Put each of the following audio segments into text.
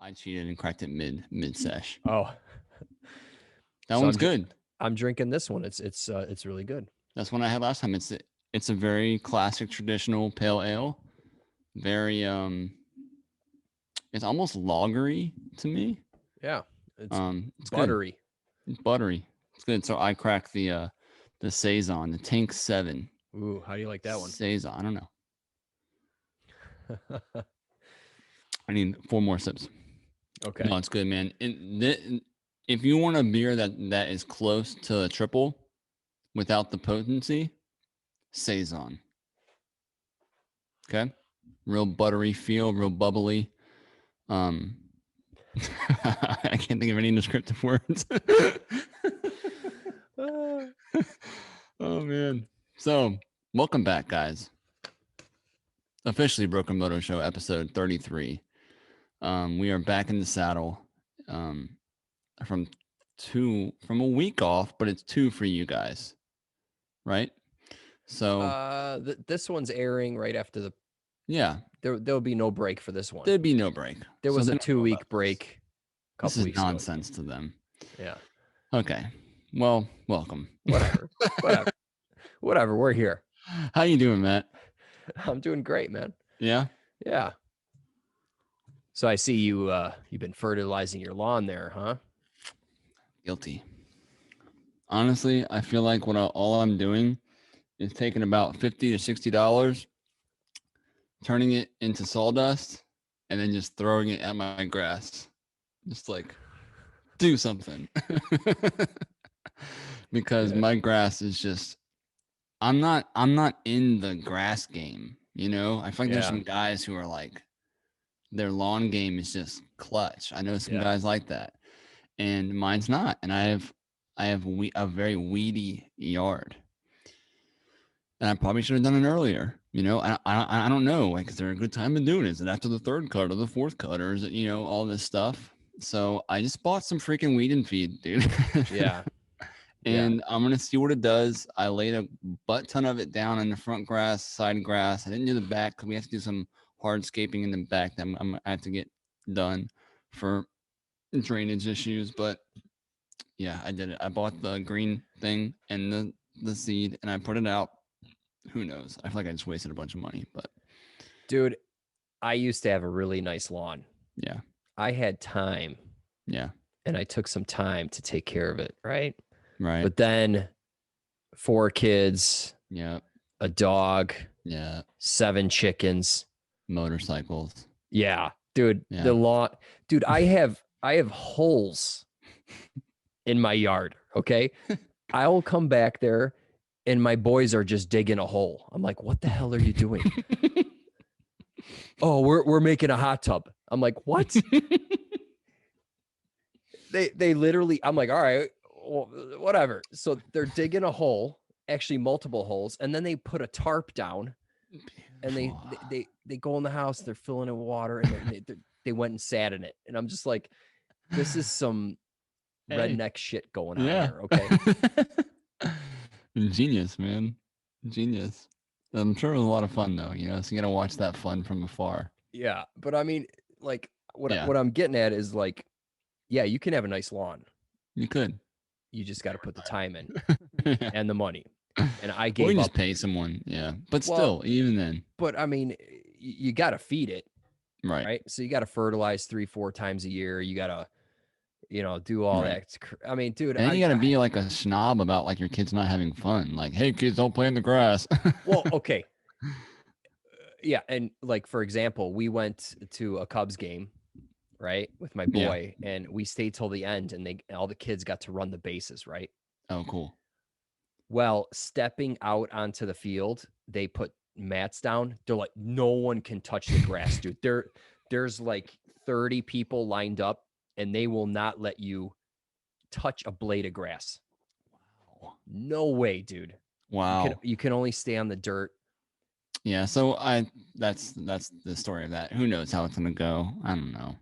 I cheated and cracked it mid sesh. Oh, That so one's good. I'm drinking this one. It's really good. That's one I had last time. It's a very classic traditional pale ale. Very it's almost lagery to me. Yeah, it's It's buttery. good. It's buttery. It's good. So I cracked the saison, the Tank 7. Ooh, how do you like that one? Saison. I don't know. I need 4 more sips. Okay. No, it's good, man. If you want a beer that is close to a triple without the potency, saison. Okay, real buttery feel, real bubbly. I can't think of any descriptive words. Oh man. So welcome back, guys. Officially Broken Moto Show episode 33. We are back in the saddle. From a week off, but it's 2 for you guys. Right? So this one's airing right after the yeah. There'll be no break for this one. There'd be no break. There was a 2-week break. This is nonsense to them. Yeah. Okay. Well, welcome. Whatever. We're here. How you doing, Matt? I'm doing great, man. Yeah. Yeah. So I see you've been fertilizing your lawn there, huh? Guilty. Honestly, I feel like all I'm doing is taking about $50 to $60, turning it into sawdust, and then just throwing it at my grass. Just like, do something. Because my grass is just, I'm not in the grass game, you know? I feel like there's some guys who are like, their lawn game is just clutch. I know some guys like that. And mine's not. And I have a very weedy yard. And I probably should have done it earlier. You know, I don't know. Like, is there a good time to do it? Is it after the 3rd cut or the 4th cut, or is it, you know, all this stuff? So I just bought some freaking weed and feed, dude. Yeah. And I'm gonna see what it does. I laid a butt ton of it down in the front grass, side grass. I didn't do the back because we have to do some hardscaping in the back that I have to get done for drainage issues. But yeah, I did it. I bought the green thing and the seed, and I put it out. Who knows? I feel like I just wasted a bunch of money, but dude, I used to have a really nice lawn. Yeah. I had time. Yeah. And I took some time to take care of it, right? Right. But then 4 kids, yeah, a dog, 7 chickens, motorcycles. Yeah, dude, the lawn, dude, I have holes in my yard, okay? I will come back there and my boys are just digging a hole. I'm like, what the hell are you doing? Oh, we're making a hot tub. I'm like, what? They literally, I'm like, all right, well, whatever. So they're digging a hole, actually multiple holes, and then they put a tarp down, and they go in the house, they're filling it with water, and they went and sat in it, and I'm just like, this is some redneck shit going on here, okay? Genius, man. Genius. I'm sure it was a lot of fun though, you know, so you gotta watch that fun from afar. Yeah, but I mean, like, what I'm getting at is like, yeah, you can have a nice lawn. You could. You just got to put the time in and the money. And I gave or you up. Just pay someone, but still, even then. But I mean, you got to feed it, right? So you got to fertilize 3-4 times a year. You got to, do all that. I mean, dude, and you got to be like a snob about like your kids not having fun. Like, hey, kids, don't play in the grass. Well, okay. Yeah, and like for example, we went to a Cubs game, right, with my boy, and we stayed till the end, and all the kids got to run the bases, right? Oh, cool. Well, stepping out onto the field, they put mats down. They're like, no one can touch the grass, dude. There's like 30 people lined up, and they will not let you touch a blade of grass. Wow. No way, dude. Wow. You can only stay on the dirt. Yeah, so that's the story of that. Who knows how it's gonna go? I don't know.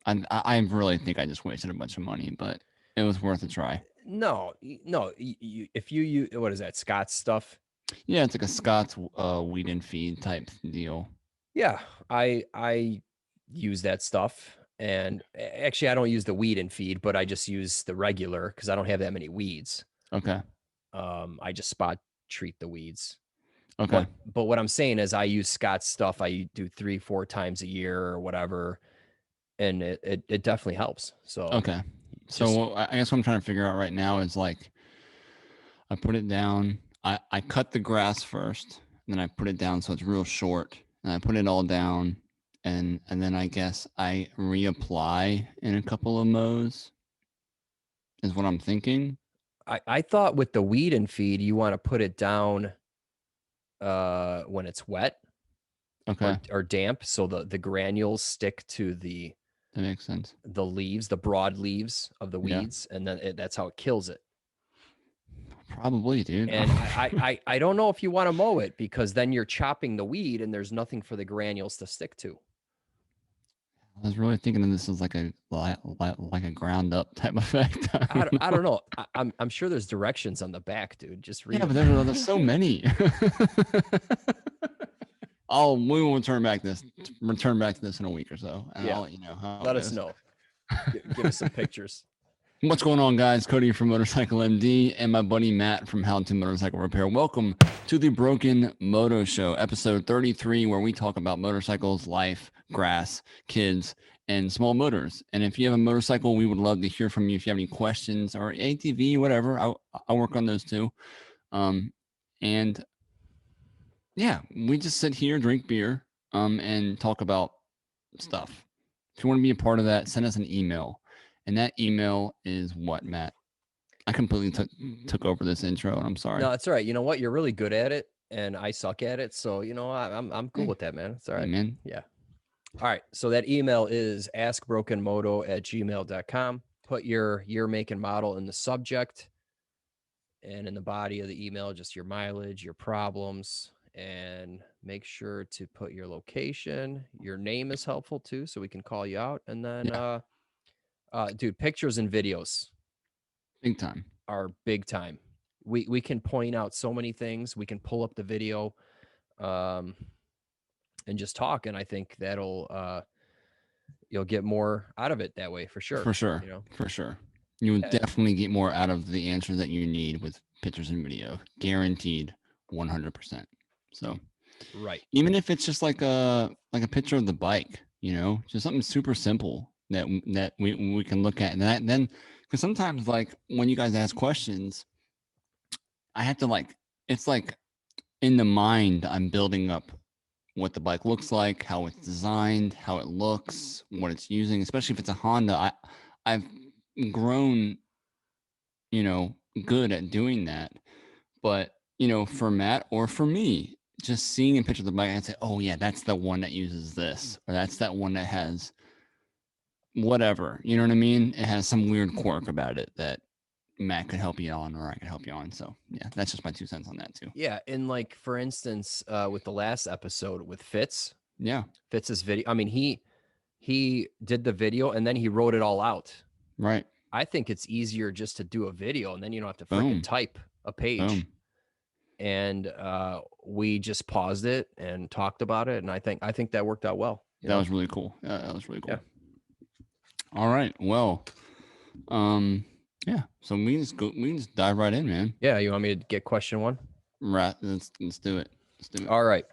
I really think I just wasted a bunch of money, but it was worth a try. No. If you what is that, Scott's stuff? Yeah, it's like a Scott's weed and feed type deal. Yeah, I use that stuff. And actually, I don't use the weed and feed, but I just use the regular because I don't have that many weeds. Okay. I just spot treat the weeds. Okay. But what I'm saying is I use Scott's stuff. I do 3-4 times a year or whatever. And it definitely helps. So, okay. So I guess what I'm trying to figure out right now is like, I put it down. I cut the grass first, and then I put it down so it's real short, and I put it all down, and then I guess I reapply in a couple of mows. Is what I'm thinking. I thought with the weed and feed, you want to put it down when it's wet, okay, or damp, so the granules stick to that makes sense. The leaves, the broad leaves of the weeds, and then that's how it kills it. Probably, dude. And I don't know if you want to mow it because then you're chopping the weed and there's nothing for the granules to stick to. I was really thinking of this as like a ground up type effect. I don't know. I'm sure there's directions on the back, dude. Just read. Yeah, but there's so many. We will return back to this in a week or so, and I'll let you know how. Let us know. Give us some pictures. What's going on, guys? Cody from Motorcyclemd and my buddy Matt from How to Motorcycle Repair. Welcome to the Broken Moto Show, episode 33, where we talk about motorcycles, life, grass, kids, and small motors. And if you have a motorcycle, we would love to hear from you. If you have any questions or ATV, whatever, I'll work on those too. And yeah, we just sit here, drink beer, and talk about stuff. If you want to be a part of that, send us an email. And that email is what, Matt? I completely took over this intro, and I'm sorry. No, it's all right. You know what? You're really good at it, and I suck at it. So, you know, I'm cool with that, man. It's all right. Amen. Yeah. All right. So that email is askbrokenmoto@gmail.com. Put your year, make, and model in the subject, and in the body of the email, just your mileage, your problems, and make sure to put your location. Your name is helpful too, so we can call you out. And then, dude, pictures and videos, big time, are big time. We can point out so many things. We can pull up the video, and just talk. And I think that'll you'll get more out of it that way for sure. For sure, you know, for sure. You would definitely get more out of the answers that you need with pictures and video, guaranteed, 100%. So, right. Even if it's just like a picture of the bike, you know, just something super simple that we can look at, and then because sometimes like when you guys ask questions, I have to it's like in the mind I'm building up what the bike looks like, how it's designed, how it looks, what it's using, especially if it's a Honda. I've grown, you know, good at doing that, but you know, for Matt or for me, just seeing a picture of the bike, I'd say, oh yeah, that's the one that uses this, or that's that one that has whatever, you know what I mean? It has some weird quirk about it that Matt could help you on, or I could help you on. So yeah, that's just my 2 cents on that too. Yeah. And like, for instance, with the last episode with Fitz's video, I mean, he did the video and then he wrote it all out. Right. I think it's easier just to do a video and then you don't have to freaking type a page. Boom. And we just paused it and talked about it, and I think that worked out well. That was really cool. That was really cool. Yeah. All right. Well, yeah. So we just dive right in, man. Yeah. You want me to get question one? Right. Let's do it. All right.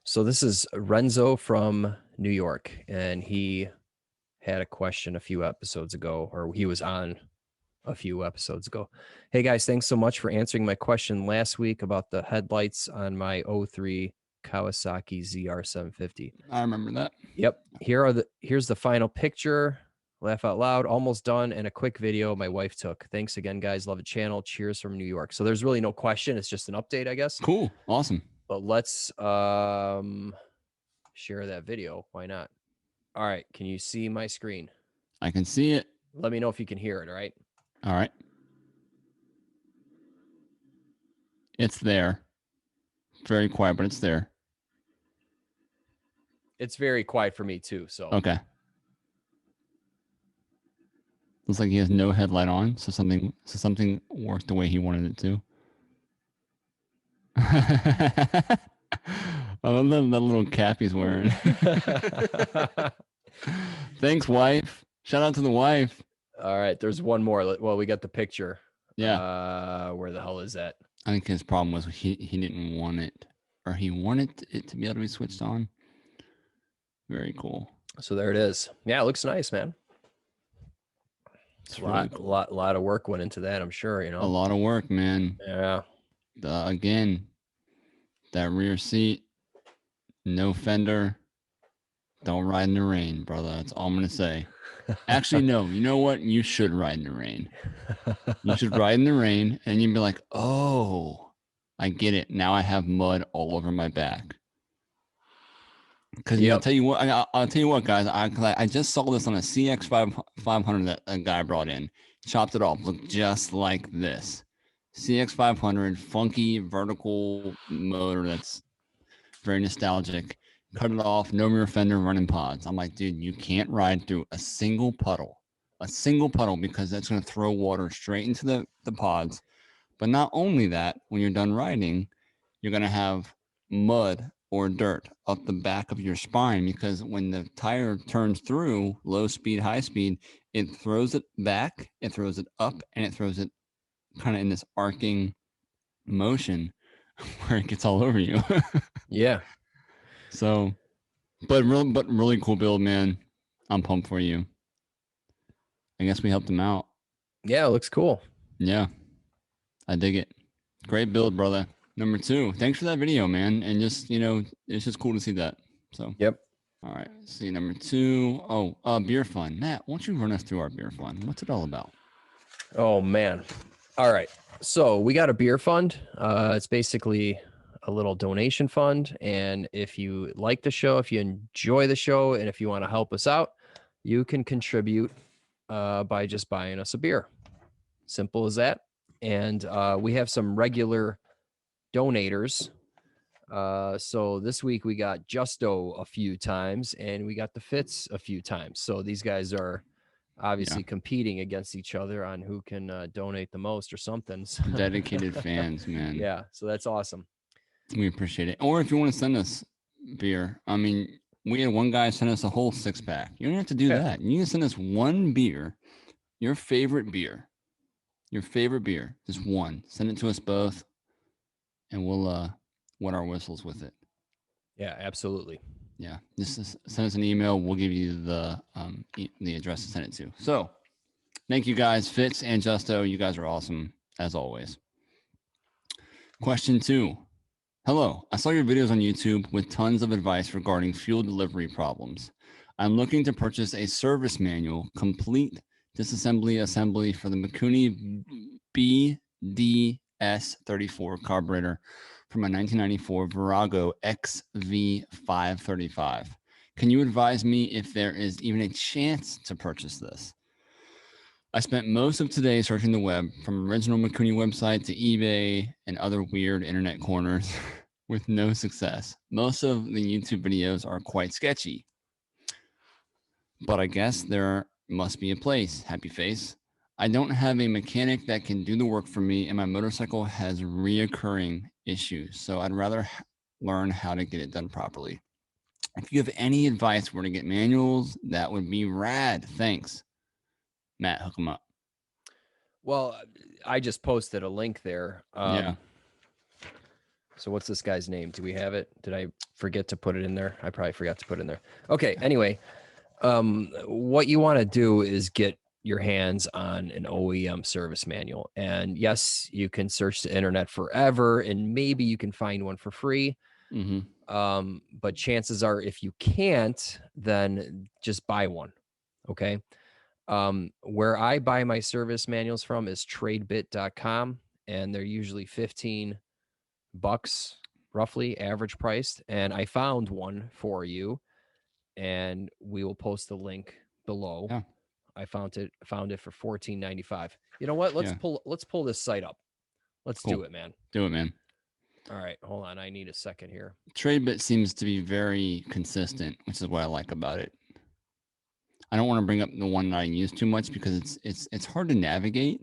So this is Renzo from New York, and he had a question a few episodes ago, or he was on a few episodes ago. Hey guys, thanks so much for answering my question last week about the headlights on my 03 Kawasaki ZR750. I remember that. Yep. Here's the final picture. Laugh out loud. Almost done. And a quick video my wife took. Thanks again, guys. Love the channel. Cheers from New York. So there's really no question. It's just an update, I guess. Cool. Awesome. But let's share that video. Why not? All right. Can you see my screen? I can see it. Let me know if you can hear it. All right. All right. It's there. Very quiet, but it's there. It's very quiet for me too. So okay. Looks like he has no headlight on, so something worked the way he wanted it to. I love that little cap he's wearing. Thanks, wife. Shout out to the wife. All right, there's one more. Well, we got the picture. Yeah. Where the hell is that? I think his problem was he didn't want it, or he wanted it to be able to be switched on. Very cool. So there it is. Yeah, it looks nice, man. It's really cool. lot of work went into that, I'm sure, you know. A lot of work, man. Yeah. Again, that rear seat, no fender. Don't ride in the rain, brother. That's all I'm gonna say. Actually, no. You know what? You should ride in the rain. You should ride in the rain, and you'd be like, "Oh, I get it. Now I have mud all over my back." Because I'll tell you what, I'll tell you what, guys. I just saw this on a CX500 that a guy brought in. Chopped it off, looked just like this. CX500, funky vertical motor that's very nostalgic. Cut it off, no rear fender, running pods. I'm like, dude, you can't ride through a single puddle, because that's going to throw water straight into the pods. But not only that, when you're done riding, you're going to have mud or dirt up the back of your spine, because when the tire turns through low speed, high speed, it throws it back, it throws it up, and it throws it kind of in this arcing motion where it gets all over you. Yeah. So, but really cool build, man. I'm pumped for you. I guess we helped him out. Yeah, it looks cool. Yeah, I dig it. Great build, brother. Number 2. Thanks for that video, man. And just, it's just cool to see that. So, yep. All right. See, number 2. Oh, beer fund. Matt, why don't you run us through our beer fund? What's it all about? Oh, man. All right. So we got a beer fund. It's basically a little donation fund. And if you like the show, if you enjoy the show, and if you want to help us out, you can contribute by just buying us a beer. Simple as that. And we have some regular donators. So this week we got Justo a few times, and we got the Fitz a few times. So these guys are obviously competing against each other on who can donate the most or something. Dedicated fans, man. Yeah, so that's awesome. We appreciate it. Or if you want to send us beer, I mean, we had one guy send us a whole 6-pack. You don't have to do that. You can send us one beer, your favorite beer, just one. Send it to us both, and we'll wet our whistles with it. Yeah, absolutely. Yeah, just send us an email. We'll give you the address to send it to. So, thank you guys, Fitz and Justo. You guys are awesome as always. Question 2. Hello, I saw your videos on YouTube with tons of advice regarding fuel delivery problems. I'm looking to purchase a service manual, complete disassembly assembly for the Mikuni BDS 34 carburetor from a 1994 Virago XV535. Can you advise me if there is even a chance to purchase this? I spent most of today searching the web, from original Mikuni website to eBay and other weird internet corners with no success. Most of the YouTube videos are quite sketchy, but I guess there must be a place. Happy face. I don't have a mechanic that can do the work for me, and my motorcycle has reoccurring issues, so I'd rather learn how to get it done properly. If you have any advice where to get manuals, that would be rad. Thanks. Matt, hook them up. Well, I just posted a link there. Yeah. So what's this guy's name? Do we have it? Did I forget to put it in there? I probably forgot to put it in there. Okay. Anyway, what you want to do is get your hands on an OEM service manual. And yes, you can search the internet forever, and maybe you can find one for free. Mm-hmm. But chances are, if you can't, then just buy one. Okay. Where I buy my service manuals from is tradebit.com, and they're usually $15 roughly average priced. And I found one for you, and we will post the link below. Yeah. I found it for $14.95. You know what? Let's pull this site up. Let's do it, man. Do it, man. All right, hold on. I need a second here. TradeBit seems to be very consistent, which is what I like about it. I don't want to bring up the one that I use too much because it's hard to navigate,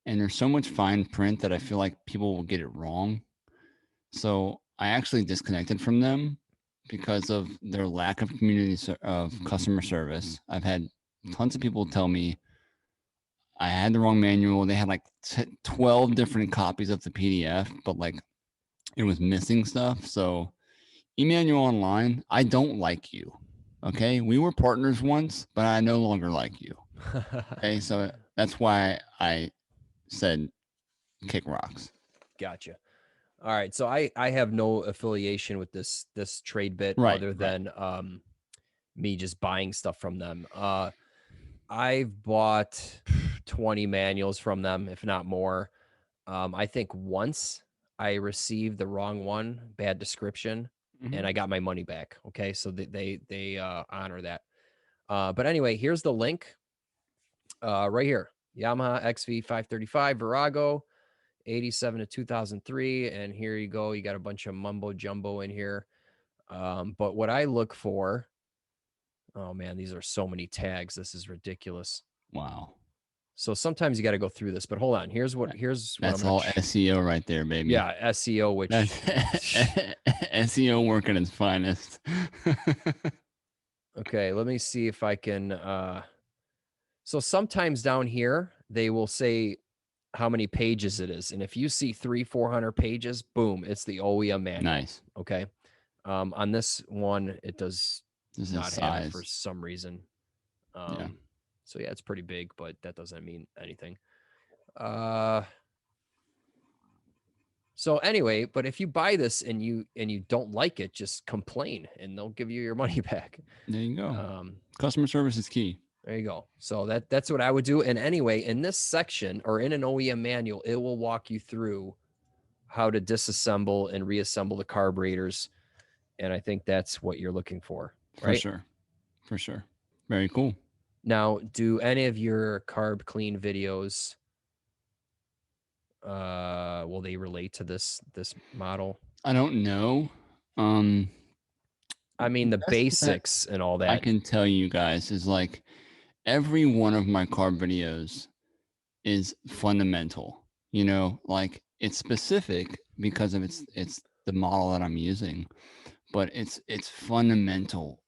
and there's so much fine print that I feel like people will get it wrong. So I actually disconnected from them because of their lack of customer service. I've had tons of people tell me I had the wrong manual. They had like 12 different copies of the PDF, but like it was missing stuff. So Emmanuel Online, I don't like you. Okay. We were partners once, but I no longer like you. Okay. So that's why I said kick rocks. Gotcha. All right. So I have no affiliation with this trade bit other than me just buying stuff from them. I've bought 20 manuals from them, if not more. I think once I received the wrong one, bad description, and I got my money back. Okay. So they honor that. But anyway, here's the link right here. Yamaha XV535 Virago, 87 to 2003. And here you go. You got a bunch of mumbo jumbo in here. But what I look for, oh man, these are so many tags. This is ridiculous. Wow. So sometimes you got to go through this, but hold on. Here's what that's all SEO right there, baby. Yeah, SEO, which SEO work at its finest. Okay, let me see if I can. So sometimes down here they will say how many pages it is, and if you see 300-400 pages, boom, it's the OEM manual. Nice. Okay. On this one, it does not have it for some reason. Yeah. So yeah, it's pretty big, but that doesn't mean anything. So anyway, but if you buy this and you don't like it, just complain and they'll give you your money back. There you go. Customer service is key. There you go. So that's what I would do. And anyway, in this section or in an OEM manual, it will walk you through how to disassemble and reassemble the carburetors. And I think that's what you're looking for. Right? For sure. Very cool. Now, do any of your carb clean videos, will they relate to this model? I don't know. I mean, the basics and all that. I can tell you guys is like every one of my carb videos is fundamental. You know, like it's specific because of it's the model that I'm using, but it's fundamental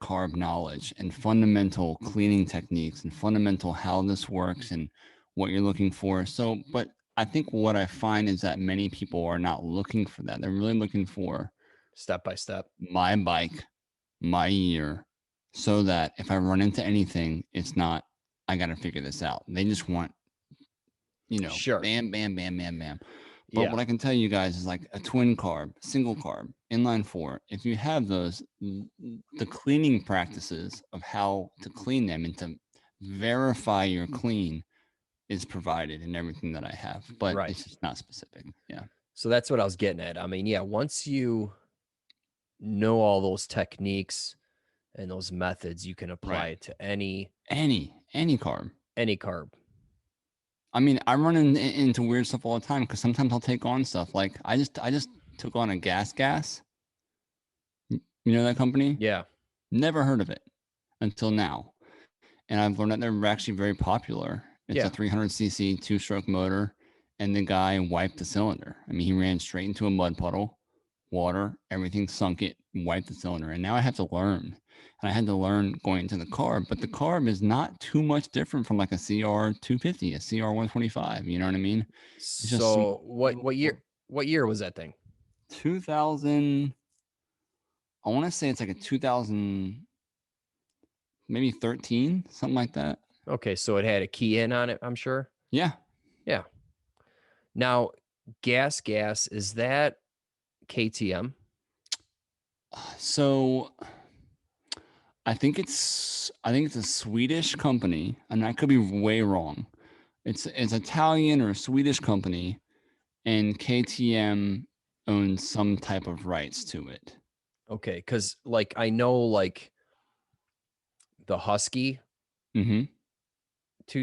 carb knowledge and fundamental cleaning techniques and fundamental how this works and what you're looking for. So, but I think what I find is that many people are not looking for that. They're really looking for step by step, my bike, my year, so that if I run into anything, it's not, I got to figure this out. They just want, you know, bam, bam, bam, bam, bam. But what I can tell you guys is like a twin carb, single carb, inline four. If you have those, the cleaning practices of how to clean them and to verify your clean is provided in everything that I have, but it's just not specific. Yeah. So that's what I was getting at. I mean, yeah, once you know all those techniques and those methods, you can apply it to any carb. Any carb. I mean, I run into weird stuff all the time because sometimes I'll take on stuff. Like I just took on a gas. You know that company? Yeah. Never heard of it until now. And I've learned that they're actually very popular. It's a 300cc 2-stroke motor, and the guy wiped the cylinder. I mean, he ran straight into a mud puddle, water, everything sunk it, wiped the cylinder. And now I have to learn. And I had to learn going into the carb, but the carb is not too much different from like a CR250, a CR125. You know what I mean? It's so what year was that thing? 2000. I want to say it's like a 2000, maybe 13, something like that. Okay, so it had a key in on it, I'm sure. Yeah. Yeah. Now, gas, is that KTM? So I think it's a Swedish company, and I could be way wrong. It's Italian or a Swedish company, and KTM owns some type of rights to it. Okay, because like I know like the Husky 2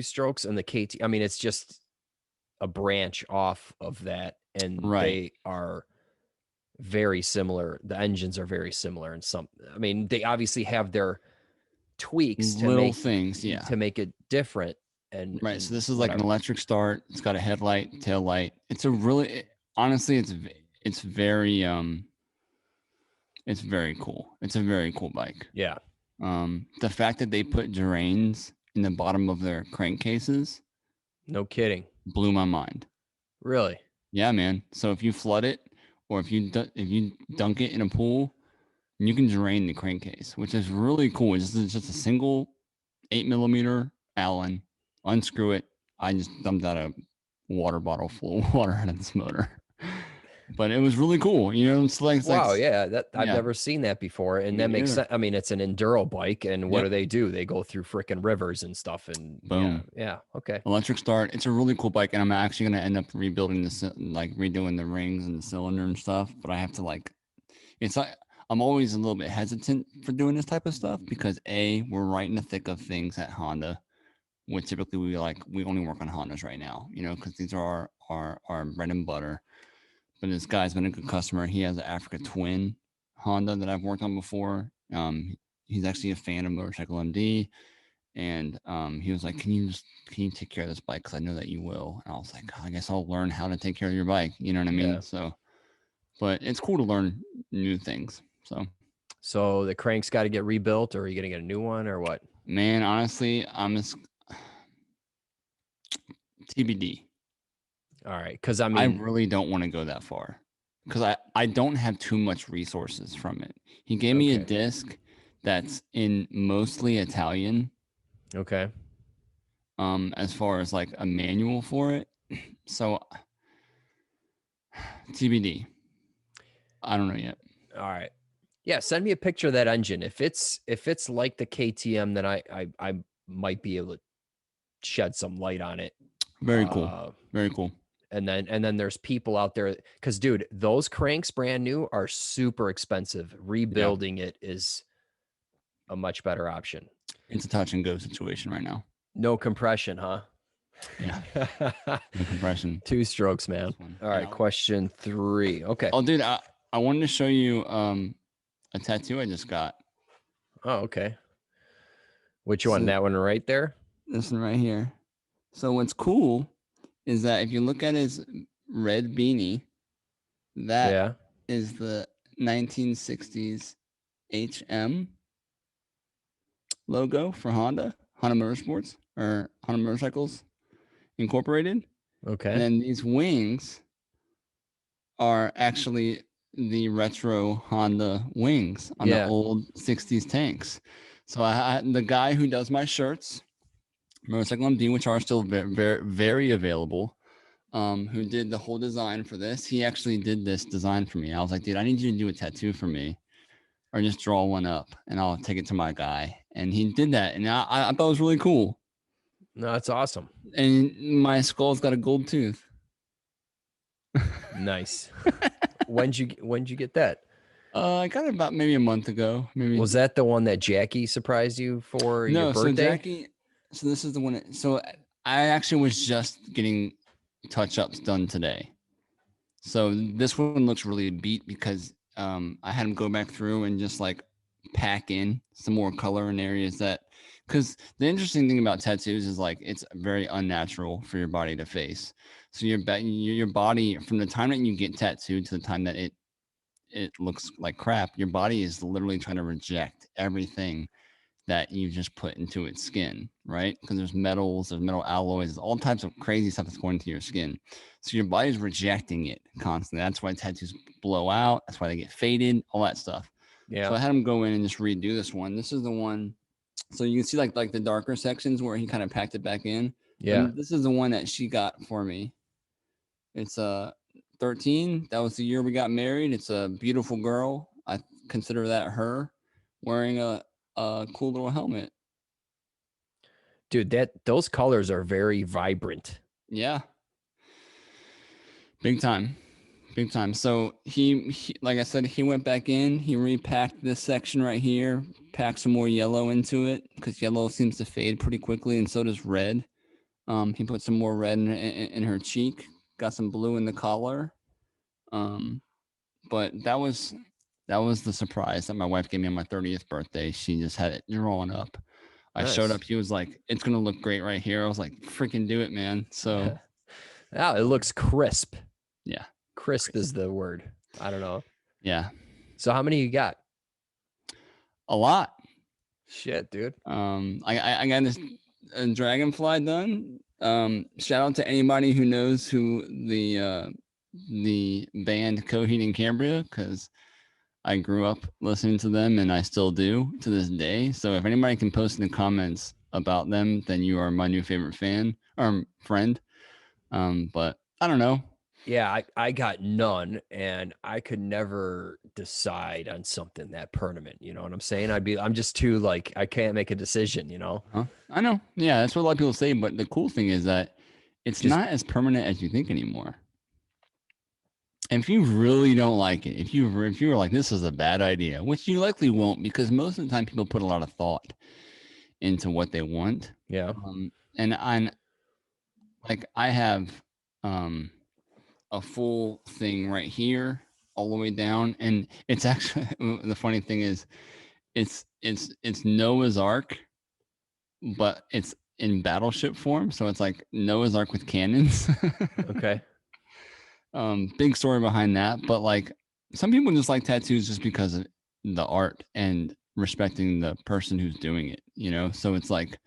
strokes and the KT. I mean, it's just a branch off of that, and they are very similar. The engines are very similar in some. I mean, they obviously have their tweaks to make it different. And so this is like an electric start. It's got a headlight, tail light. It's a really honestly, it's very It's very cool. It's a very cool bike. Yeah. The fact that they put drains in the bottom of their crankcases, no kidding, blew my mind. Really? Yeah, man. So if you flood it, or if you dunk it in a pool, you can drain the crankcase, which is really cool. It's just a single 8mm Allen. Unscrew it. I just dumped out a water bottle full of water out of this motor. But it was really cool. You know, it's like, wow, yeah, that I've yeah. never seen that before. And that makes sense. I mean, it's an enduro bike, and what do? They go through freaking rivers and stuff, and boom. Yeah. Okay. Electric start. It's a really cool bike, and I'm actually going to end up rebuilding this, like redoing the rings and the cylinder and stuff. But I have to it's like, I'm always a little bit hesitant for doing this type of stuff because we're right in the thick of things at Honda, which typically we only work on Hondas right now, you know, because these are our bread and butter. But this guy's been a good customer. He has an Africa Twin Honda that I've worked on before. He's actually a fan of MotorcycleMD, and he was like, "Can you take care of this bike? Because I know that you will." And I was like, "I guess I'll learn how to take care of your bike." You know what I mean? Yeah. So, but it's cool to learn new things. So the crank's got to get rebuilt, or are you going to get a new one, or what? Man, honestly, I'm just TBD. All right, because I mean, I really don't want to go that far because I don't have too much resources from it. He gave me a disc that's in mostly Italian. Okay. As far as like a manual for it, so TBD. I don't know yet. All right. Yeah, send me a picture of that engine. If it's like the KTM, then I might be able to shed some light on it. Very cool. Very cool. And then there's people out there, because dude, those cranks brand new are super expensive. Rebuilding it is a much better option. It's a touch and go situation right now. No compression, huh? Yeah. No compression. 2 strokes, man. All right, question 3. Okay. Oh, dude, I wanted to show you a tattoo I just got. Oh, okay. Which one? That one right there? This one right here. So what's cool is that if you look at his red beanie, that is the 1960s HM logo for Honda Motorsports, or Honda Motorcycles Incorporated. Okay. And then these wings are actually the retro Honda wings on the old 60s tanks. So the guy who does my shirts, MotorcycleMD, which are still very, very, very available, who did the whole design for this, he actually did this design for me. I was like, dude, I need you to do a tattoo for me, or just draw one up, and I'll take it to my guy. And he did that, and I thought it was really cool. No, that's awesome. And my skull's got a gold tooth. Nice. When'd you get that? I got it about maybe a month ago. Maybe. Was that the one that Jackie surprised you for your birthday? So this is the one. So I actually was just getting touch-ups done today. So this one looks really beat because I had him go back through and just like pack in some more color in areas that, because the interesting thing about tattoos is like it's very unnatural for your body to face. So your body, from the time that you get tattooed to the time that it looks like crap, your body is literally trying to reject everything that you just put into its skin, right? Because there's metals, there's metal alloys, all types of crazy stuff that's going into your skin. So your body's rejecting it constantly. That's why tattoos blow out. That's why they get faded, all that stuff. Yeah. So I had him go in and just redo this one. This is the one. So you can see like the darker sections where he kind of packed it back in. Yeah. And this is the one that she got for me. It's 13. That was the year we got married. It's a beautiful girl. I consider that her wearing a cool little helmet. Dude, those colors are very vibrant. Yeah. Big time. So he like I said, he went back in, he repacked this section right here, packed some more yellow into it because yellow seems to fade pretty quickly, and so does red. He put some more red in her cheek, got some blue in the collar. But that was the surprise that my wife gave me on my 30th birthday. She just had it drawn up. I showed up. He was like, "It's going to look great right here." I was like, "Freaking do it, man." So yeah, it looks crisp. Yeah. Crisp is the word. I don't know. Yeah. So how many you got? A lot. Shit, dude. I got this Dragonfly done. Shout out to anybody who knows who the band Coheed and Cambria, because I grew up listening to them and I still do to this day. So if anybody can post in the comments about them, then you are my new favorite fan or friend. But I don't know. Yeah, I got none, and I could never decide on something that permanent. You know what I'm saying? I'm just too like, I can't make a decision, you know? I know. Yeah, that's what a lot of people say. But the cool thing is that it's just not as permanent as you think anymore. And if you really don't like it, if you were like, this is a bad idea, which you likely won't, because most of the time people put a lot of thought into what they want. Yeah. And I'm like, I have a full thing right here all the way down. And it's actually, the funny thing is it's Noah's Ark, but it's in battleship form. So it's like Noah's Ark with cannons. Okay. Big story behind that, but like some people just like tattoos just because of the art and respecting the person who's doing it, you know? So it's like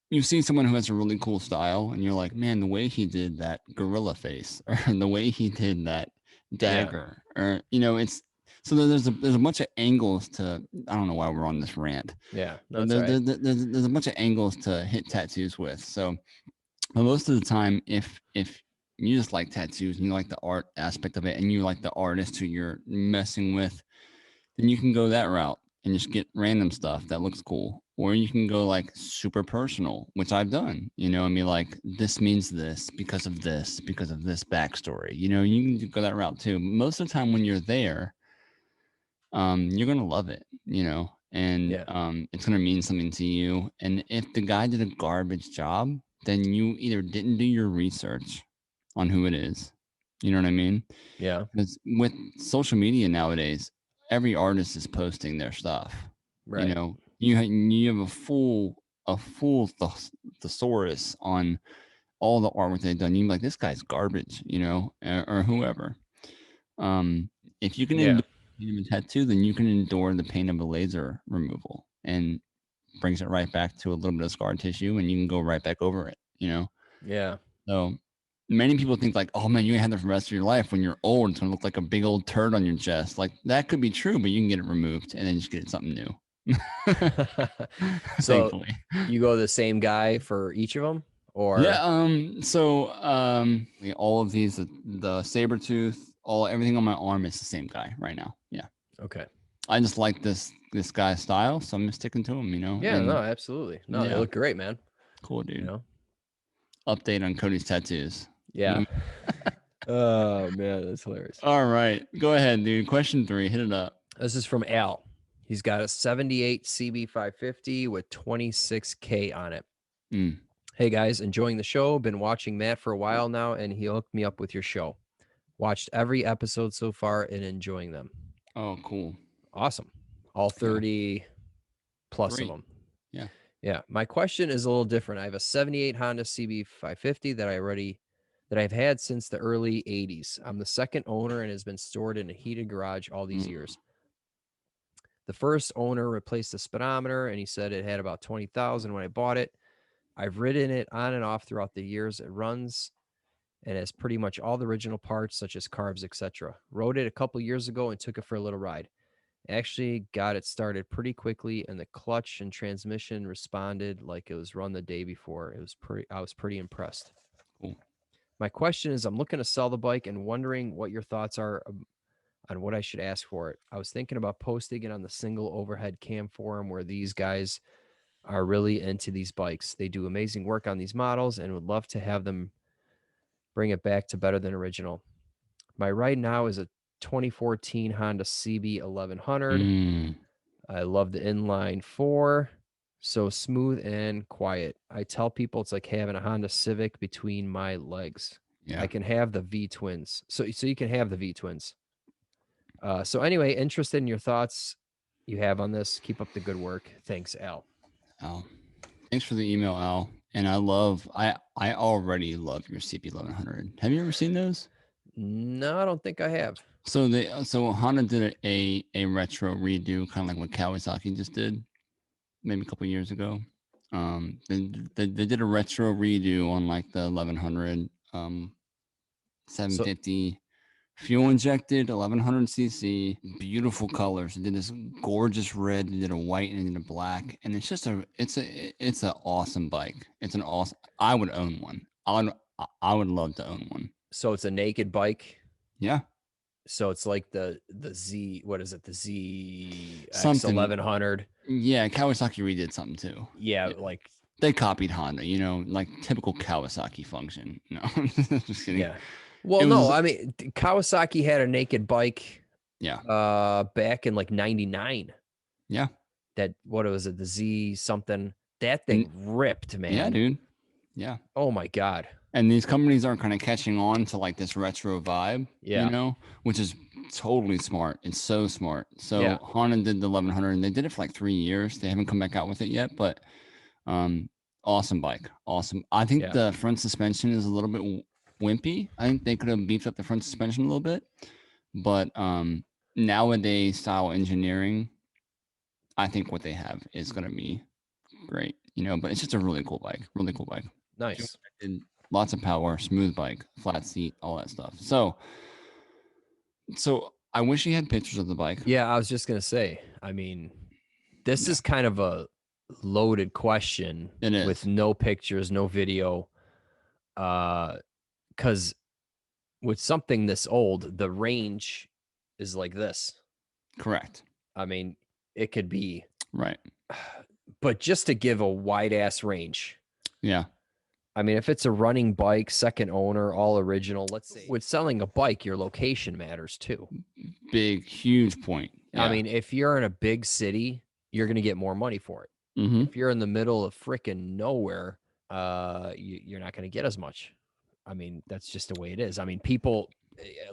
you see someone who has a really cool style and you're like, man, the way he did that gorilla face or the way he did that dagger, or, you know, it's so there's a bunch of angles to, I don't know why we're on this rant. Yeah. No, there's a bunch of angles to hit tattoos with. So most of the time, if you just like tattoos and you like the art aspect of it and you like the artist who you're messing with, then you can go that route and just get random stuff that looks cool. Or you can go like super personal, which I've done, you know, I mean, like this means this because of this backstory, you know, you can go that route too. Most of the time when you're there, you're going to love it, you know, and it's going to mean something to you. And if the guy did a garbage job, then you either didn't do your research on who it is. You know what I mean? Yeah. Because with social media nowadays, every artist is posting their stuff. Right. You know, you have a full thesaurus on all the artwork they've done. You're like, this guy's garbage, you know, or whoever. If you can endure a tattoo, then you can endure the pain of a laser removal, and brings it right back to a little bit of scar tissue, and you can go right back over it, you know? Yeah. So many people think like, oh man, you have that for the rest of your life. When you're old, it's gonna look like a big old turd on your chest. Like that could be true, but you can get it removed and then just get something new. So thankfully. You go the same guy for each of them, or all of these, the saber tooth, everything on my arm is the same guy right now. Yeah. Okay. I just like this guy's style, so I'm just sticking to him, you know. Yeah, no, absolutely. No, they look great, man. Cool, dude. You know? Update on Cody's tattoos. Yeah. Oh man, that's hilarious. All right, go ahead, dude. Question 3, hit it up. This is from Al. He's got a 78 CB550 with 26K on it. Hey guys, enjoying the show. Been watching Matt for a while now, and he hooked me up with your show. Watched every episode so far and enjoying them. Oh, cool. Awesome. All 30 plus of them. Yeah. Yeah. My question is a little different. I have a 78 Honda CB550 that I've had since the early 80s. I'm the second owner and has been stored in a heated garage all these years. The first owner replaced the speedometer, and he said it had about 20,000 when I bought it. I've ridden it on and off throughout the years. It runs and has pretty much all the original parts, such as carbs, etc. Rode it a couple years ago and took it for a little ride. Actually got it started pretty quickly, and the clutch and transmission responded like it was run the day before. I was pretty impressed. Cool. My question is, I'm looking to sell the bike and wondering what your thoughts are on what I should ask for it. I was thinking about posting it on the single overhead cam forum, where these guys are really into these bikes. They do amazing work on these models and would love to have them bring it back to better than original. My ride now is a 2014 Honda CB 1100. I love the inline 4. So smooth and quiet. I tell people it's like having a Honda Civic between my legs. Yeah. I can have the V-twins. So you can have the V-twins. So anyway, interested in your thoughts you have on this. Keep up the good work. Thanks, Al. Al. Thanks for the email, Al. And I already love your CB 1100. Have you ever seen those? No, I don't think I have. So Honda did a retro redo, kind of like what Kawasaki just did, maybe a couple years ago. They did a retro redo on like the 1100, 750 fuel injected 1100 cc, beautiful colors. They did this gorgeous red, they did a white, and they did a black, and it's just it's an awesome bike. It's an awesome. I would own one. I would love to own one. So it's a naked bike. Yeah. So it's like the Z, what is it? The Z something 1100. Yeah, Kawasaki redid something too. Yeah, like they copied Honda, like typical Kawasaki function. No, just kidding. Yeah. Well, I mean, Kawasaki had a naked bike. Yeah. Back in like 99. Yeah. That, what was it? The Z something. That thing ripped, man. Yeah, dude. Yeah. Oh my God. And these companies are kind of catching on to like this retro vibe, which is totally smart. It's so smart. So Honda did the 1100 and they did it for like 3 years. They haven't come back out with it yet, but awesome bike. Awesome. I think the front suspension is a little bit wimpy. I think they could have beefed up the front suspension a little bit, but nowadays style engineering, I think what they have is going to be great, but it's just a really cool bike. Nice. Lots of power, smooth bike, flat seat, all that stuff. So I wish he had pictures of the bike. Yeah, I was just going to say, I mean, this is kind of a loaded question. It is. With no pictures, no video. Because with something this old, the range is like this. Correct. I mean, it could be. Right. But just to give a wide ass range. Yeah. I mean, if it's a running bike, second owner, all original, let's say with selling a bike, your location matters too. Big, huge point. Yeah. I mean, if you're in a big city, you're going to get more money for it. Mm-hmm. If you're in the middle of freaking nowhere, you're not going to get as much. I mean, that's just the way it is. I mean, people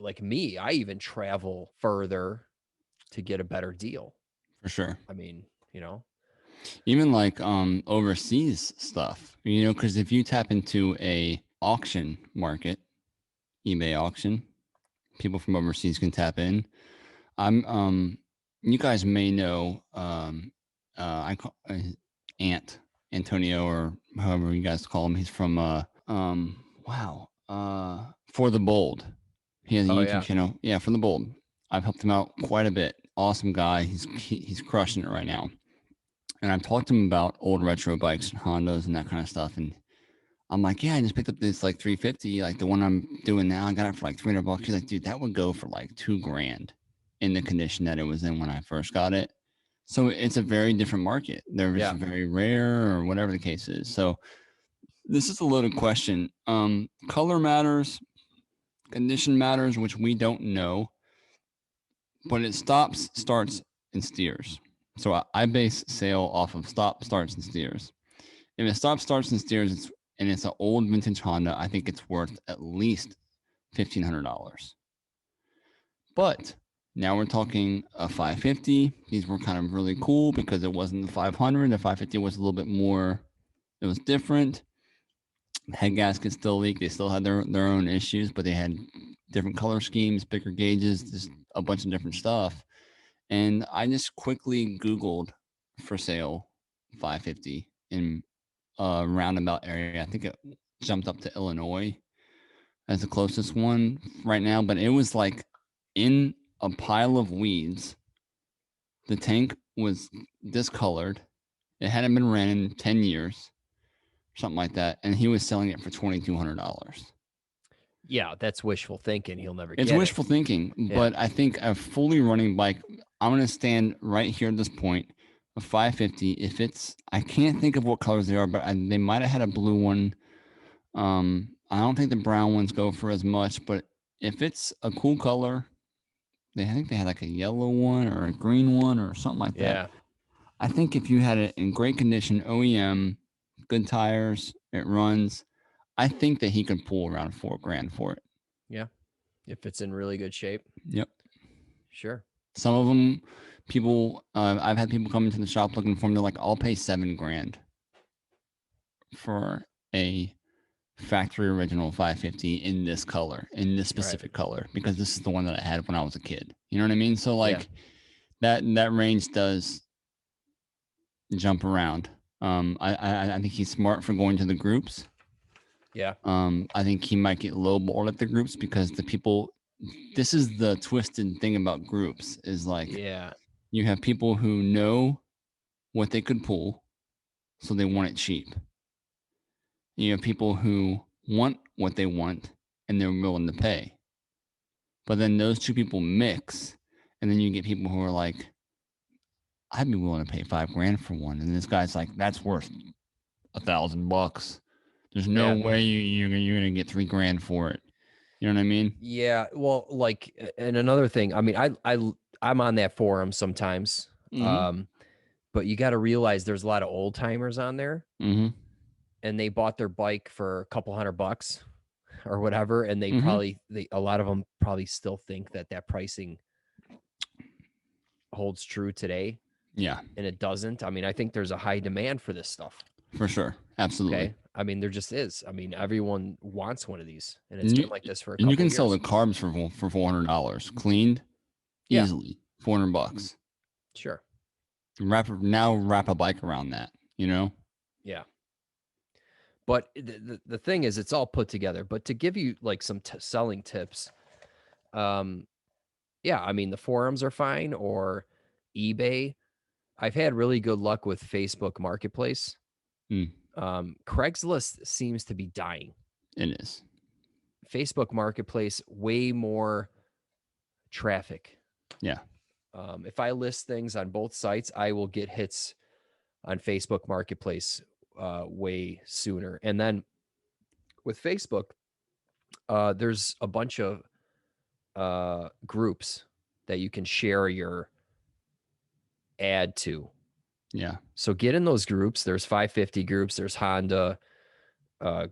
like me, I even travel further to get a better deal. For sure. I mean, even like overseas stuff, because if you tap into a auction market, eBay auction, people from overseas can tap in. You guys may know I call Ant Antonio, or however you guys call him. He's from For the Bold. He has a YouTube channel. Yeah, For the Bold. I've helped him out quite a bit. Awesome guy. He's crushing it right now. And I've talked to him about old retro bikes and Hondas and that kind of stuff. And I'm like, yeah, I just picked up this like 350, like the one I'm doing now. I got it for like $300. He's like, dude, that would go for like $2,000 in the condition that it was in when I first got it. So it's a very different market. They're just very rare, or whatever the case is. So this is a loaded question. Color matters, condition matters, which we don't know, but it stops, starts, and steers. So I base sale off of stop, starts, and steers. If it stops, starts, and steers, it's an old vintage Honda, I think it's worth at least $1,500. But now we're talking a 550. These were kind of really cool because it wasn't the 500. The 550 was a little bit more, it was different. Head gaskets still leak. They still had their own issues, but they had different color schemes, bigger gauges, just a bunch of different stuff. And I just quickly Googled for sale 550 in a roundabout area. I think it jumped up to Illinois as the closest one right now, but it was like in a pile of weeds. The tank was discolored. It hadn't been ran in 10 years, something like that. And he was selling it for $2,200. Yeah, that's wishful thinking. He'll never get it. It's wishful thinking, but I think a fully running bike, I'm going to stand right here at this point, a 550. If it's, I can't think of what colors they are, but they might have had a blue one. I don't think the brown ones go for as much, but if it's a cool color, I think they had like a yellow one or a green one or something like that. Yeah. I think if you had it in great condition, OEM, good tires, it runs, I think that he could pull around $4,000 for it. Yeah. If it's in really good shape. Yep. Sure. Some of them, people, I've had people come into the shop looking for them. They're like, I'll pay $7,000 for a factory original 550 in this color, in this specific color, because this is the one that I had when I was a kid. You know what I mean? So like that range does jump around. I think he's smart for going to the groups. Yeah. I think he might get lowballed at the groups because the people. This is the twisted thing about groups is like, you have people who know what they could pull, so they want it cheap. You have people who want what they want and they're willing to pay. But then those two people mix, and then you get people who are like, I'd be willing to pay $5,000 for one. And this guy's like, that's worth $1,000. There's no way you're gonna get $3,000 for it. You know what I mean? Yeah. Well, like, and another thing, I mean, I'm on that forum sometimes. But you got to realize there's a lot of old timers on there, and they bought their bike for a couple $100 or whatever, and they probably a lot of them probably still think that pricing holds true today. Yeah. And it doesn't. I mean, I think there's a high demand for this stuff. For sure. Absolutely. Okay. I mean, there just is. I mean, everyone wants one of these, and it's been like this for a couple And you can years. sell the carbs for $400 cleaned, easily $400. Sure. Wrap a bike around that, you know? Yeah. But the thing is, it's all put together. But to give you like some selling tips, I mean, the forums are fine, or eBay. I've had really good luck with Facebook Marketplace. Craigslist seems to be dying. It is. Facebook Marketplace, way more traffic. Yeah. If I list things on both sites, I will get hits on Facebook Marketplace way sooner. And then with Facebook, there's a bunch of groups that you can share your ad to. Yeah. So get in those groups. There's 550 groups. There's Honda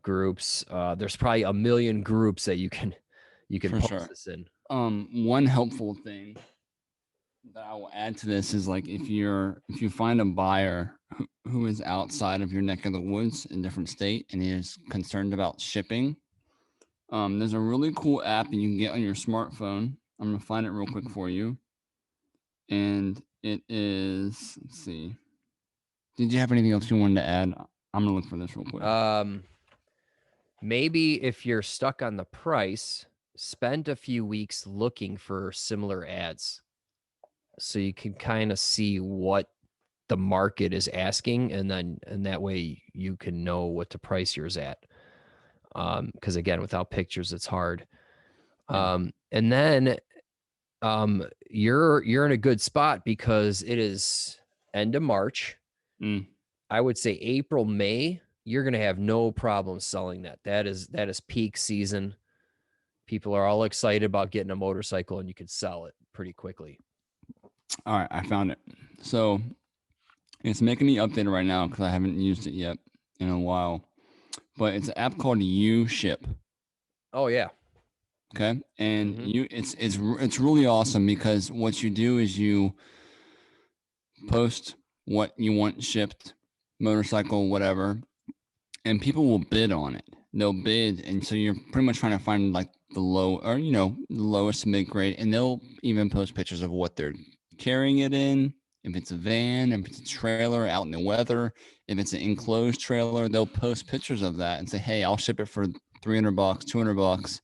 groups. There's probably a million groups that you can post this in. One helpful thing that I will add to this is like, if you find a buyer who is outside of your neck of the woods in a different state and is concerned about shipping, there's a really cool app that you can get on your smartphone. I'm gonna find it real quick for you. And it is, let's see. Did you have anything else you wanted to add? I'm gonna look for this real quick. Maybe if you're stuck on the price, spend a few weeks looking for similar ads, so you can kind of see what the market is asking, and that way you can know what to price yours at. Because again, without pictures, it's hard. And then you're in a good spot because it is end of March. I would say April, May, you're going to have no problem selling that. That is peak season. People are all excited about getting a motorcycle, and you could sell it pretty quickly. All right, I found it. So it's making me update it right now because I haven't used it yet in a while. But it's an app called UShip. Oh yeah. Okay. And it's really awesome because what you do is you post what you want shipped, motorcycle, whatever, and people will bid on it. They'll bid, and so you're pretty much trying to find like the low, or the lowest mid grade, and they'll even post pictures of what they're carrying it in. If it's a van, if it's a trailer out in the weather, if it's an enclosed trailer, they'll post pictures of that and say, hey, I'll ship it for $300, $200.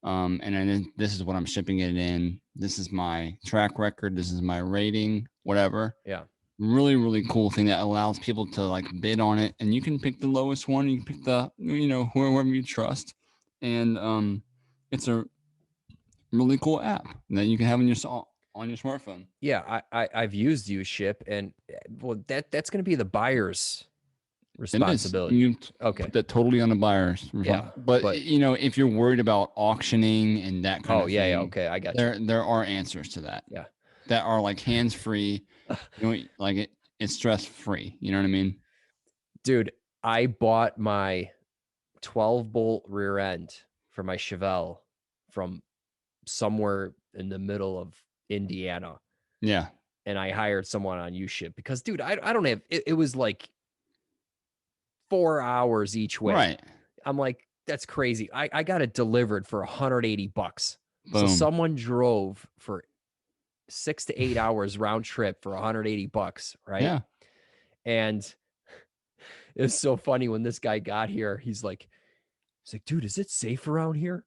And then this is what I'm shipping it in. This is my track record. This is my rating, whatever. Yeah. Really, really cool thing that allows people to like bid on it. And you can pick the lowest one. You can pick the, whoever you trust. And it's a really cool app that you can have on your smartphone. Yeah, I've used UShip, and well, that's going to be the buyer's responsibility. You put that totally on the buyer's. Yeah, but if you're worried about auctioning and that kind of thing, yeah, okay, I got you. There are answers to that. Yeah, that are like hands free. Like it's stress free. You know what I mean, dude? I bought my 12-bolt rear end for my Chevelle from somewhere in the middle of Indiana. Yeah. And I hired someone on UShip because, dude, I don't have it was like 4 hours each way. Right. I'm like, that's crazy. I got it delivered for $180. Boom. So someone drove for 6 to 8 hours round trip for $180, right? Yeah. And it's so funny when this guy got here, he's like, dude, is it safe around here?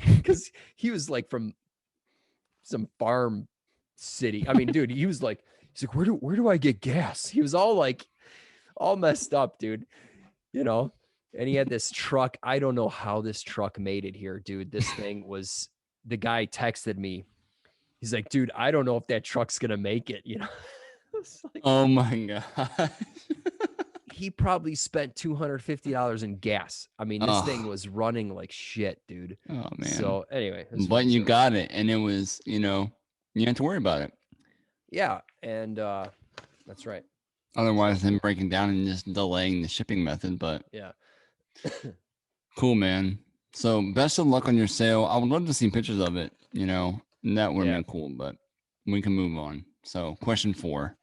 Because he was like from some farm city. I mean, dude, he's like, where do I get gas? He was all messed up, dude. You know, and he had this truck. I don't know how this truck made it here, dude. This thing was, the guy texted me. He's like, dude, I don't know if that truck's gonna make it, you know. Like, oh my God. He probably spent $250 in gas. I mean, this thing was running like shit, dude. Oh man. So anyway, but you got it, and it was, you know, you had to worry about it. Yeah, and that's right. Otherwise, him breaking down and just delaying the shipping method. But yeah. Cool, man. So best of luck on your sale. I would love to see pictures of it, you know, and that would have been cool, but we can move on. So question 4.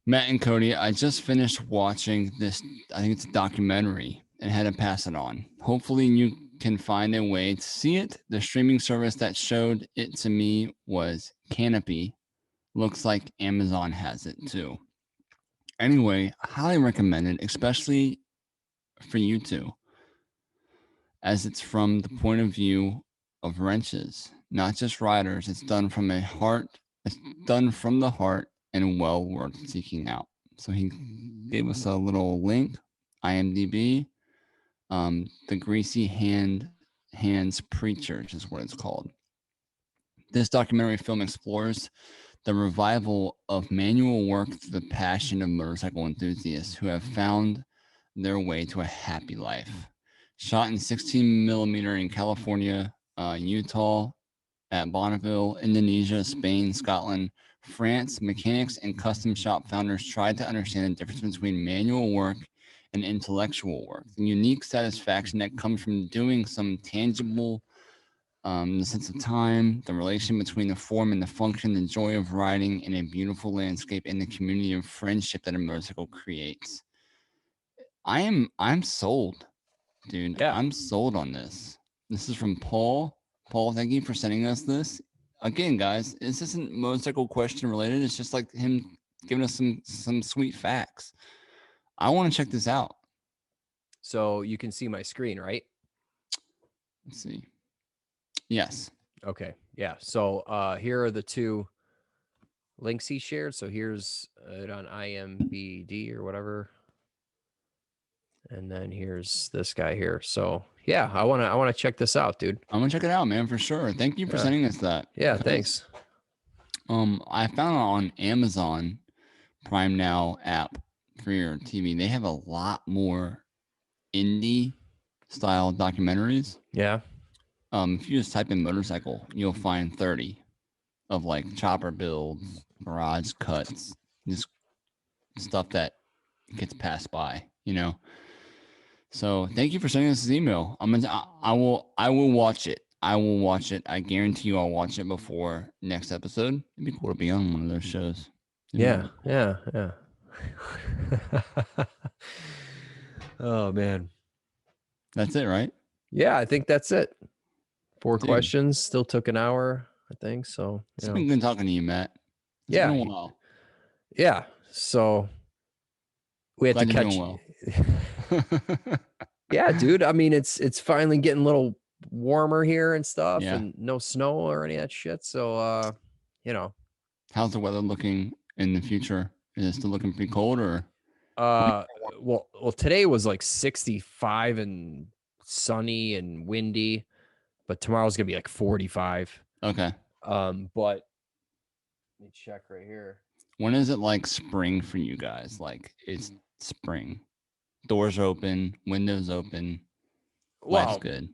Matt and Cody, I just finished watching this, I think it's a documentary, and had to pass it on. Hopefully you can find a way to see it. The streaming service that showed it to me was Canopy. Looks like Amazon has it too. Anyway, I highly recommend it, especially for you two, as it's from the point of view of wrenches, not just riders. It's done from the heart and well worth seeking out. So he gave us a little link, IMDb, the Greasy Hands Preachers is what it's called. This documentary film explores the revival of manual work through the passion of motorcycle enthusiasts who have found their way to a happy life. Shot in 16mm in California, Utah, at Bonneville, Indonesia, Spain, Scotland, France, mechanics and custom shop founders tried to understand the difference between manual work and intellectual work. The unique satisfaction that comes from doing some tangible, the sense of time, the relation between the form and the function, the joy of riding in a beautiful landscape, and the community of friendship that a motorcycle creates. I'm sold, dude. Yeah. I'm sold on this. This is from Paul. Paul, thank you for sending us this. Again, guys, this isn't motorcycle question related. It's just like him giving us some sweet facts. I want to check this out. So you can see my screen, right? Let's see. Yes. Okay. Yeah. So here are the two links he shared. So here's it on IMBD or whatever. And then here's this guy here. So yeah, I wanna check this out, dude. I'm gonna check it out, man, for sure. Thank you for sending us that. Yeah, thanks. I found it on Amazon Prime Now app for your TV. They have a lot more indie style documentaries. Yeah. If you just type in motorcycle, you'll find 30 of like chopper builds, garage cuts, just stuff that gets passed by, you know. So thank you for sending us this email. I will watch it. I will watch it. I guarantee you I'll watch it before next episode. It'd be cool to be on one of those shows. Yeah. Oh man. That's it, right? Yeah, I think that's it. 4 questions. Still took an hour, I think. So it's been good talking to you, Matt. It's been a while. Yeah. So we had to catch. Well. Yeah, dude. I mean, it's finally getting a little warmer here and stuff, and no snow or any of that shit. So, you know, how's the weather looking in the future? Is it still looking pretty cold, or? Well, today was like 65 and sunny and windy, but tomorrow's gonna be like 45. Okay. But let me check right here. When is it like spring for you guys? Like it's spring. Doors open, windows open. Well, life's good.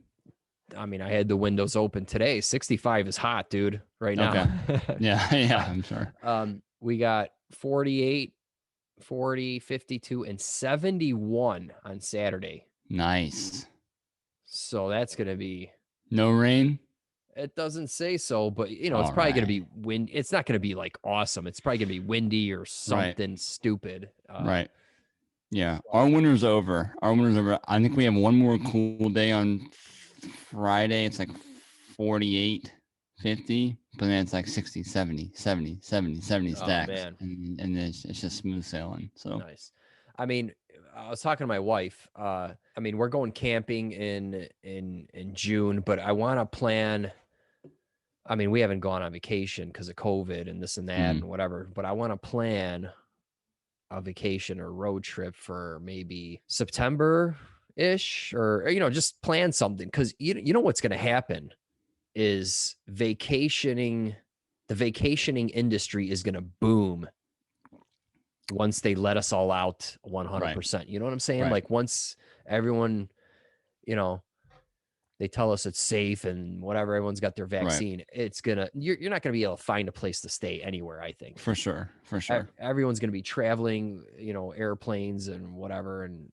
I mean, I had the windows open today. 65 is hot, dude, right now. Okay. Yeah, I'm sure. We got 48, 40, 52, and 71 on Saturday. Nice. So that's going to be... No rain? It doesn't say so, but, you know, it's probably going to be wind. It's not going to be like awesome. It's probably going to be windy or something stupid. Right. Yeah, our winter's over. I think we have one more cool day on Friday. It's like 48, 50, but then it's like 60, 70 stacks. Man. And it's just smooth sailing. So nice. I mean, I was talking to my wife. I mean, we're going camping in June, but I want to plan. I mean, we haven't gone on vacation because of COVID and this and that and whatever, but I want to plan a vacation or road trip for maybe September ish, or just plan something, because you know what's going to happen is the vacationing industry is going to boom once they let us all out 100%. Right. You know what I'm saying? Right. Like once everyone, they tell us it's safe and whatever, everyone's got their vaccine, right. It's gonna, you're not gonna be able to find a place to stay anywhere, I think. For sure. Everyone's gonna be traveling, airplanes and whatever, and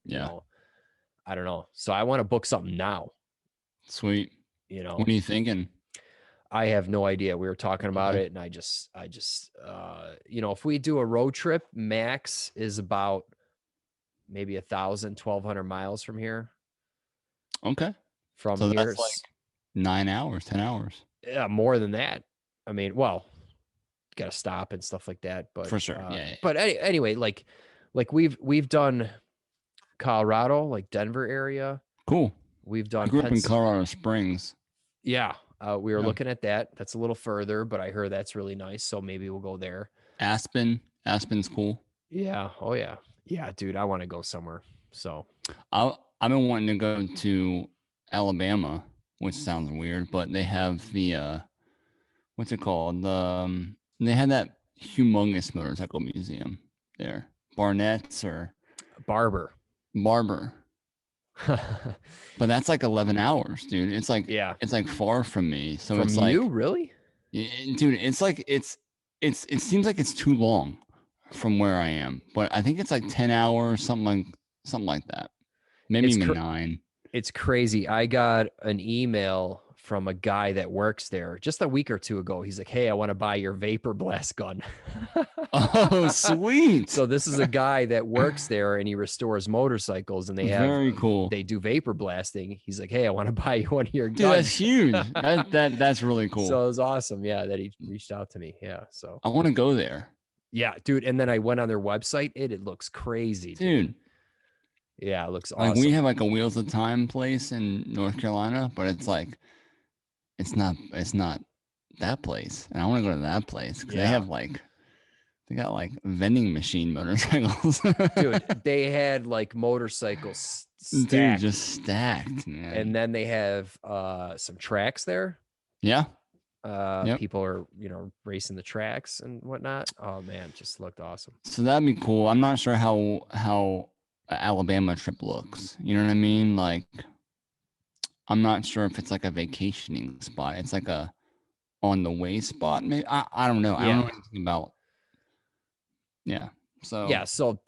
I don't know. So I want to book something now. Sweet. What are you thinking? I have no idea. We were talking about it, and I just, if we do a road trip, max is about maybe 1,200 miles from here. Okay. From so here, that's like 9 hours, 10 hours. Yeah, more than that. I mean, well, you got to stop and stuff like that, but for sure. Yeah. But anyway, like we've done Colorado, like Denver area. Cool. We've done. I grew up in Colorado Springs. Yeah, we were looking at that. That's a little further, but I heard that's really nice. So maybe we'll go there. Aspen's cool. Yeah. Oh yeah. Yeah, dude. I want to go somewhere. So I've been wanting to go to Alabama, which sounds weird, but they have the what's it called? They had that humongous motorcycle museum there. Barnett's or Barber. But that's like 11 hours, dude. It's like it's like far from me. So from it's like you, really? Dude, it's like it seems like it's too long from where I am. But I think it's like 10 hours, something like that. Maybe even 9. It's crazy. I got an email from a guy that works there just a week or two ago. He's like, "Hey, I want to buy your vapor blast gun." Oh, sweet. So this is a guy that works there and he restores motorcycles, and they have very cool. They do vapor blasting. He's like, "Hey, I want to buy you one of your guns." Dude, that's huge. That's really cool. So it was awesome. Yeah, that he reached out to me. Yeah. So I want to go there. Yeah, dude. And then I went on their website. It looks crazy, dude. Yeah, it looks awesome. Like we have like a Wheels of Time place in North Carolina, but it's like it's not that place. And I want to go to that place because they got like vending machine motorcycles. Dude, they had like motorcycles stacked. Dude, just stacked, man. And then they have some tracks there. Yeah. People are, racing the tracks and whatnot. Oh man, just looked awesome. So that'd be cool. I'm not sure how Alabama trip looks. You know what I mean? Like, I'm not sure if it's like a vacationing spot. It's like a on the way spot. Maybe I don't know. I don't know anything about. Yeah. So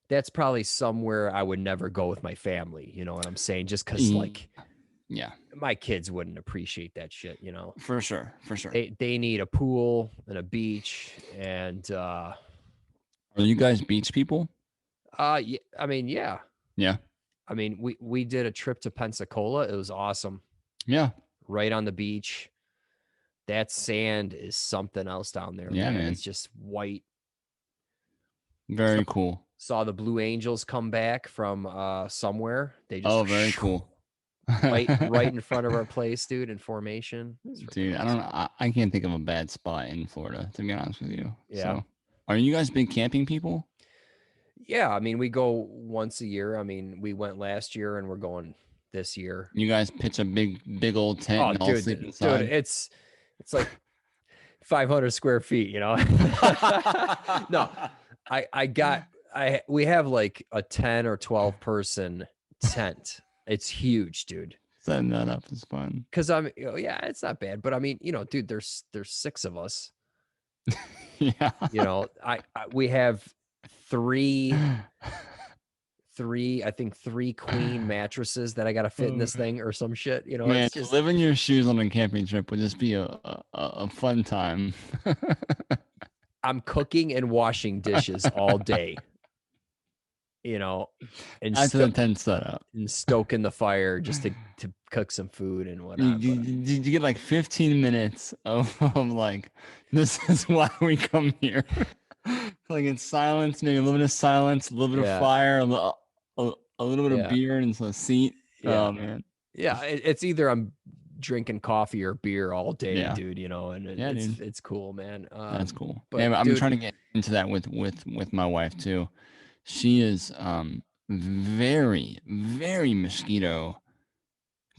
that's probably somewhere I would never go with my family. You know what I'm saying? Just because my kids wouldn't appreciate that shit. For sure. They need a pool and a beach and. Are you guys beach people? Yeah, I mean, yeah. Yeah. I mean, we did a trip to Pensacola. It was awesome. Yeah. Right on the beach. That sand is something else down there. Yeah, man. It's just white. Very cool. Saw the Blue Angels come back from somewhere. They just very cool. right in front of our place, dude, in formation. Dude, awesome. I can't think of a bad spot in Florida, to be honest with you. Yeah. So, are you guys big camping people? Yeah, I mean, we go once a year. I mean, we went last year and we're going this year. You guys pitch a big old tent and all sleep inside? Dude, it's like 500 square feet, No, we have like a 10 or 12 person tent. It's huge, dude. Setting that up is fun. Cause it's not bad, but I mean, dude, there's 6 of us. Yeah. We have three queen mattresses that I got to fit in this thing or some shit. Man, it's just living your shoes on a camping trip would just be a fun time. I'm cooking and washing dishes all day. you know, and That's an intense setup. And stoking the fire just to cook some food and whatnot. You get like 15 minutes of like, this is why we come here. Like in silence, maybe a little bit of silence, a little bit of fire, a little bit of beer and some seat. Yeah. Oh man. Yeah, it's either I'm drinking coffee or beer all day, dude, you know, and it's cool, man. That's cool. But yeah, I'm trying to get into that with my wife too. She is very, very mosquito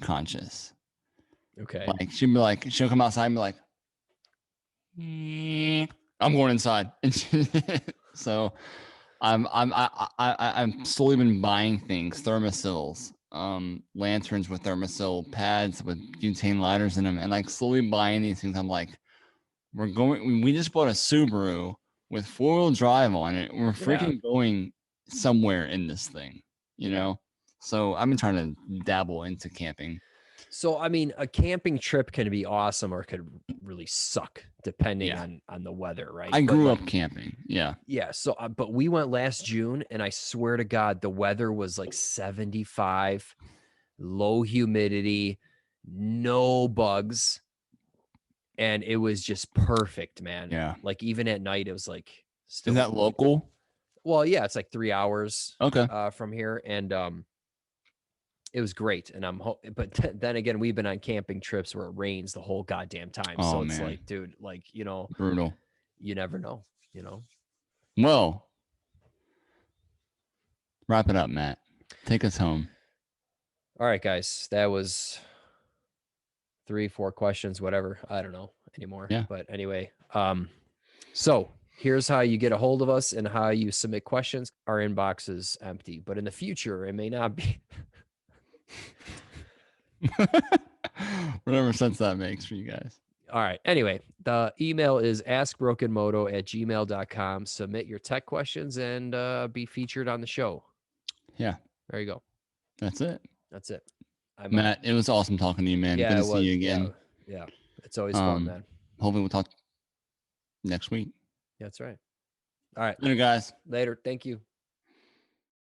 conscious. Okay. Like she'll come outside and be like, I'm going inside. So I'm slowly been buying things, thermosills, lanterns with thermosil pads with butane lighters in them, and like slowly buying these things. I'm like, we just bought a Subaru with 4-wheel drive on it. We're freaking going somewhere in this thing, you know? So I've been trying to dabble into camping. So, I mean, a camping trip can be awesome or could really suck depending on the weather, right? I grew up camping. Yeah. Yeah. So, but we went last June and I swear to God, the weather was like 75, low humidity, no bugs. And it was just perfect, man. Yeah. Like even at night, it was like. Is that local? Well, yeah, it's like 3 hours. Okay. From here. And, it was great. And but then again, we've been on camping trips where it rains the whole goddamn time. Oh, so it's man. like, dude, like, you know, brutal. You never know, you know? Well, wrap it up, Matt. Take us home. All right, guys, that was 3-4 questions, whatever. I don't know anymore. Yeah. But anyway, so here's how you get a hold of us and how you submit questions. Our inbox is empty, but in the future, it may not be. Whatever sense that makes for you guys. All right. Anyway, the email is askbrokenmoto@gmail.com. Submit your tech questions and be featured on the show. Yeah. There you go. That's it. That's it. Matt, it was awesome talking to you, man. Yeah, good to see you again. Yeah. It's always fun, man. Hopefully we'll talk next week. That's right. All right. Later, guys. Later. Thank you.